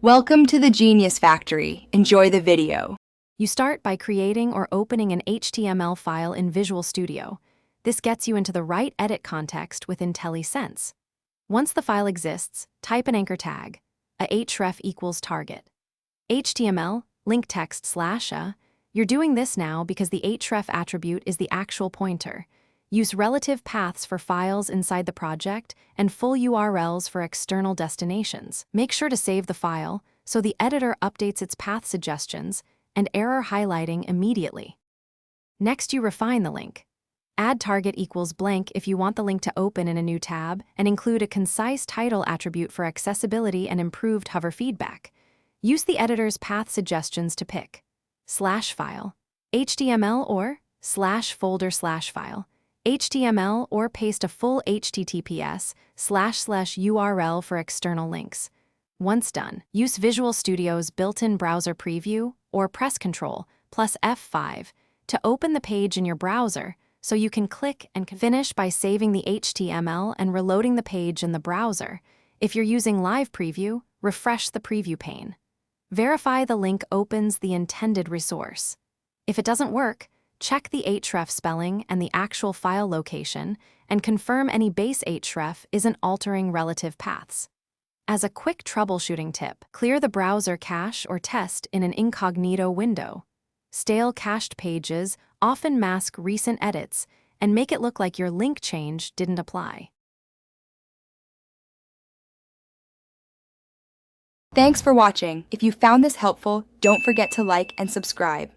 Welcome to the Genius Factory. Enjoy the video. You start by creating or opening an HTML file in Visual Studio. This gets you into the right edit context with IntelliSense. Once the file exists, type an anchor tag, a href equals target. HTML, link text /a. You're doing this now because the href attribute is the actual pointer. Use relative paths for files inside the project and full URLs for external destinations. Make sure to save the file so the editor updates its path suggestions and error highlighting immediately. Next, you refine the link. Add target equals blank if you want the link to open in a new tab, and include a concise title attribute for accessibility and improved hover feedback. Use the editor's path suggestions to pick /file, HTML, or /folder/file, HTML, or paste a full HTTPS//URL for external links. Once done, use Visual Studio's built-in browser preview or press Ctrl plus F5 to open the page in your browser so you can click and finish by saving the HTML and reloading the page in the browser. If you're using Live Preview, refresh the preview pane. Verify the link opens the intended resource. If it doesn't work, check the href spelling and the actual file location and confirm any base href isn't altering relative paths. As a quick troubleshooting tip, clear the browser cache or test in an incognito window. Stale cached pages often mask recent edits and make it look like your link change didn't apply. Thanks for watching. If you found this helpful, don't forget to like and subscribe.